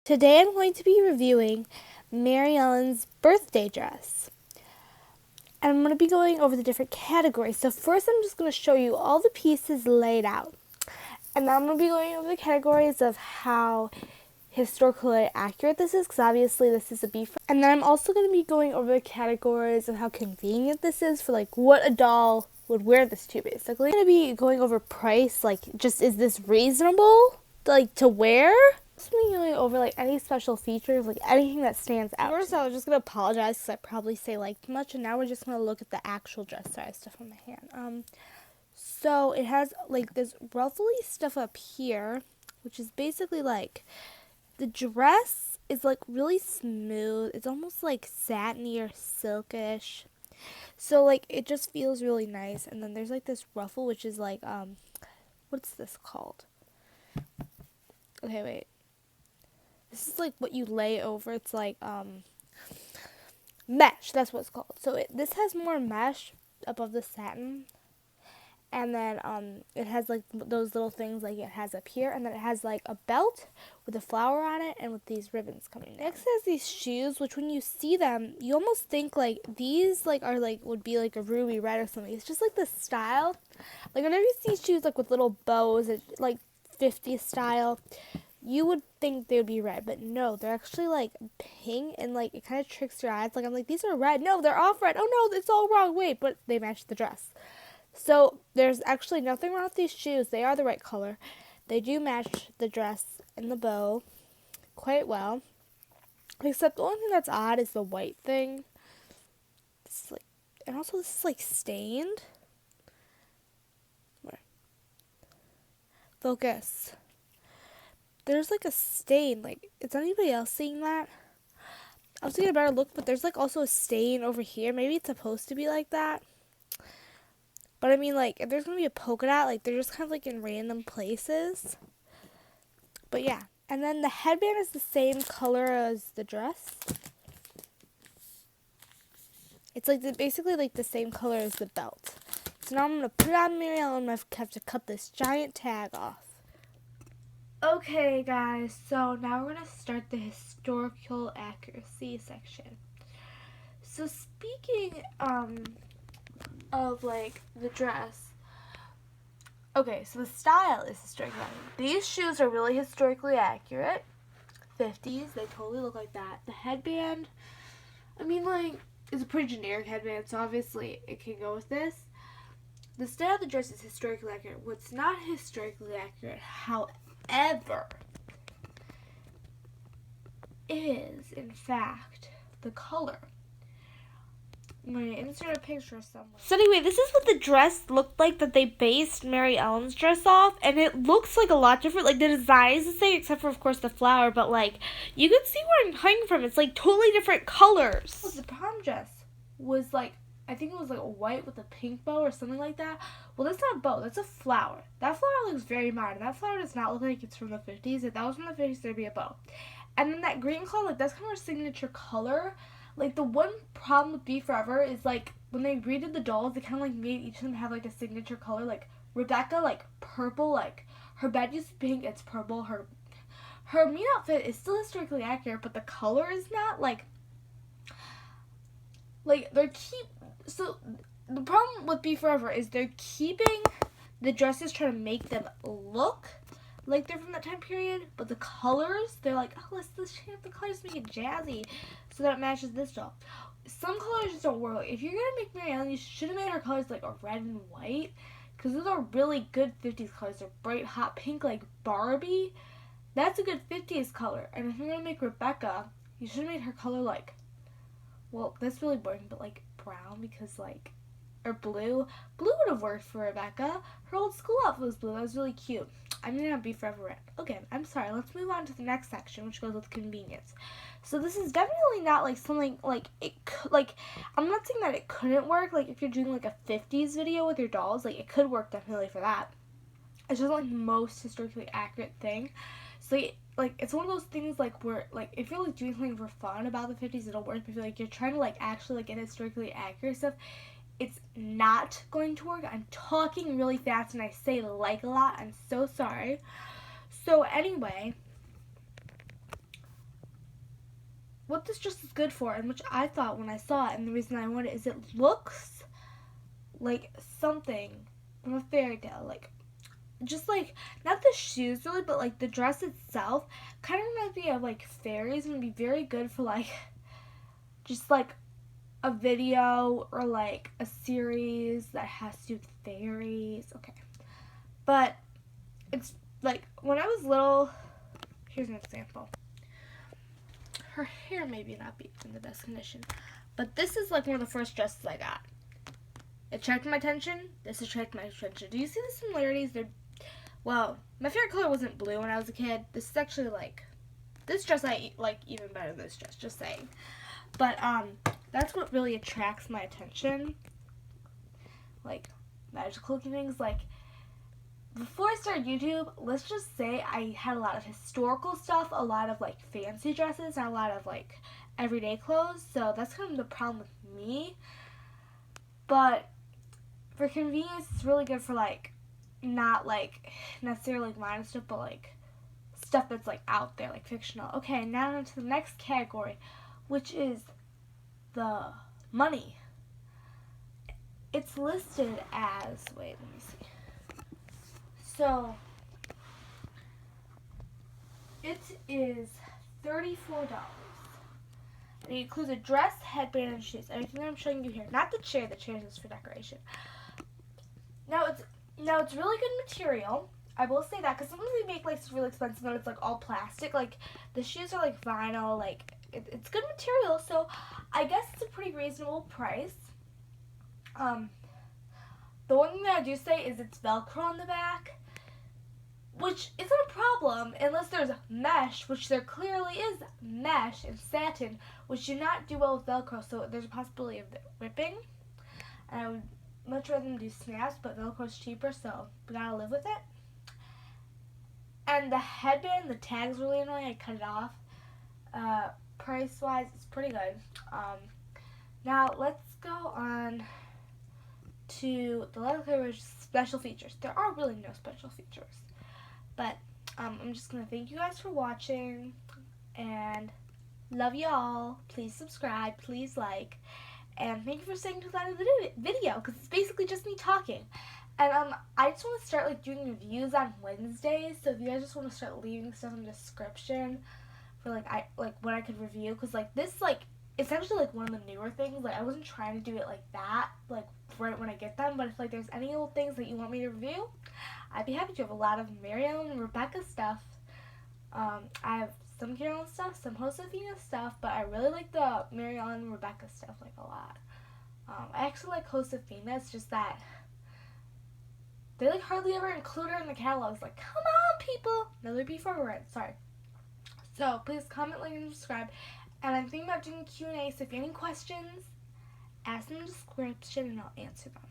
Today I'm going to be reviewing Maryellen's birthday dress. And I'm going to be going over the different categories. So first I'm just going to show you all the pieces laid out. And then I'm going to be going over the categories of how historically accurate this is, because obviously this is a beef. And then I'm also going to be going over the categories of how convenient this is for like what a doll would wear this to, basically. I'm going to be going over price, like just is this reasonable like to wear? I'm going to be going over like any special features, like anything that stands out. First I was just going to apologize because I probably say like too much, and now we're just going to look at the actual dress. Sorry, I have stuff on my hand. So it has like this ruffly stuff up here, which is basically like the dress is like really smooth. It's almost like satiny or silkish. So like it just feels really nice. And then there's like this ruffle, which is like what's this called? Okay, wait. This is like what you lay over. It's like mesh. That's what it's called. So this has more mesh above the satin. And then it has like those little things like it has up here, and then it has like a belt with a flower on it and with these ribbons coming down. Next has these shoes, which when you see them, you almost think like these like are like would be like a ruby red or something. It's just like the style. Like whenever you see shoes like with little bows, like 50s style, you would think they would be red, but no, they're actually like pink, and like it kind of tricks your eyes. Like I'm like, these are red. No, they're off red. Oh no, it's all wrong. Wait, but they match the dress. So there's actually nothing wrong with these shoes. They are the right color. They do match the dress and the bow quite well. Except the only thing that's odd is the white thing. This is like, and also this is like stained. Where? Focus. There's like a stain. Like, is anybody else seeing that? I was getting a better look, but there's like also a stain over here. Maybe it's supposed to be like that. But I mean, like, if there's going to be a polka dot, like, they're just kind of, like, in random places. But, yeah. And then the headband is the same color as the dress. It's, like, basically, like, the same color as the belt. So now I'm going to put it on Maryellen, and I have to cut this giant tag off. Okay, guys. So now we're going to start the historical accuracy section. So speaking, of like the dress. Okay, so the style is historically accurate. These shoes are really historically accurate. 50s, they totally look like that. The headband, I mean, like, it's a pretty generic headband, so obviously it can go with this. The style of the dress is historically accurate. What's not historically accurate, however, is, in fact, the color. I'm going to insert a picture somewhere. So anyway, this is what the dress looked like that they based Maryellen's dress off, and it looks like a lot different. Like, the design is the same, except for, of course, the flower, but, like, you can see where I'm coming from. It's, like, totally different colors. Well, the prom dress was, like, I think it was, like, white with a pink bow or something like that. Well, that's not a bow. That's a flower. That flower looks very modern. That flower does not look like it's from the 50s. If that was from the 50s, there'd be a bow. And then that green color, like, that's kind of a signature color. Like, the one problem with Be Forever is, like, when they redid the dolls, they kind of, like, made each of them have, like, a signature color. Like, Rebecca, like, purple, like, her bed used to be pink, it's purple. Her mean outfit is still historically accurate, but the color is not, like, so, the problem with Be Forever is they're keeping the dresses, trying to make them look like they're from that time period, but the colors, they're like, oh, let's change the colors, make it jazzy, so that it matches this doll. Some colors just don't work. Like, if you're gonna make Maryellen, you should have made her colors like a red and white, because those are really good 50s colors. They're bright, hot pink like Barbie. That's a good 50s color. And if you're gonna make Rebecca, you should have made her color like, well, that's really boring, but like brown, because like, or blue. Blue would have worked for Rebecca. Her old school outfit was blue. That was really cute. I'm going to Be Forever Red. Okay, I'm sorry. Let's move on to the next section, which goes with convenience. So this is definitely not like something like I'm not saying that it couldn't work. Like, if you're doing like a 50s video with your dolls, like, it could work definitely for that. It's just like the most historically accurate thing. So like it's one of those things like where like if you're like doing something for fun about the 50s, it'll work. But if you're like you're trying to like actually like get historically accurate stuff, it's not going to work. I'm talking really fast and I say like a lot. I'm so sorry. So anyway, what this dress is good for, and which I thought when I saw it, and the reason I want it is it looks like something from a fairy tale, like just like not the shoes really, but like the dress itself kind of reminds me of like fairies, and would be very good for like just like a video or like a series that has to do with fairies. Okay, but it's like when I was little. Here's an example. Her hair maybe not be in the best condition, but this is like one of the first dresses I got. It attracted my attention. This attracted my attention. Do you see the similarities? Well, my favorite color wasn't blue when I was a kid. This is actually like, this dress I like even better than this dress, just saying. But that's what really attracts my attention. Like magical looking things. Like before I started YouTube, let's just say I had a lot of historical stuff, a lot of like fancy dresses, and a lot of like everyday clothes. So that's kind of the problem with me. But for convenience, it's really good for like not like necessarily like modern stuff, but like stuff that's like out there, like fictional. Okay, now on to the next category, which is the money. It's listed as, wait, let me see. So it is $34. And it includes a dress, headband, and shoes. Everything that I'm showing you here. Not the chair. The chair is for decoration. Now it's really good material. I will say that because sometimes they make like really expensive and it's like all plastic. Like the shoes are like vinyl. Like it's good material. So I guess it's a pretty reasonable price. The one thing that I do say is it's Velcro on the back, which isn't a problem unless there's mesh, which there clearly is mesh and satin, which do not do well with Velcro, so there's a possibility of it ripping. And I would much rather than do snaps, but Velcro's cheaper, so we gotta live with it. And the headband, the tag's really annoying. I cut it off. Price-wise, it's pretty good. Now let's go on to the leather coverage special features. There are really no special features. But I'm just going to thank you guys for watching, and love you all. Please subscribe, please like, and thank you for staying to the end of the video, because it's basically just me talking. And I just want to start like doing reviews on Wednesdays, so if you guys just want to start leaving stuff in the description for like what I could review, because like this like it's actually like one of the newer things. Like I wasn't trying to do it like that, like right when I get them, but if like there's any old things that you want me to review, I'd be happy to. Have a lot of Maryellen and Rebecca stuff. I have some Carolyn stuff, some Josefina stuff, but I really like the Maryellen and Rebecca stuff like a lot. I actually like Josefina. It's just that they like hardly ever include her in the catalogs. Like, come on, people. Another before we're in. Sorry. So please comment, like, and subscribe. And I'm thinking about doing Q&A. So if you have any questions, ask them in the description and I'll answer them.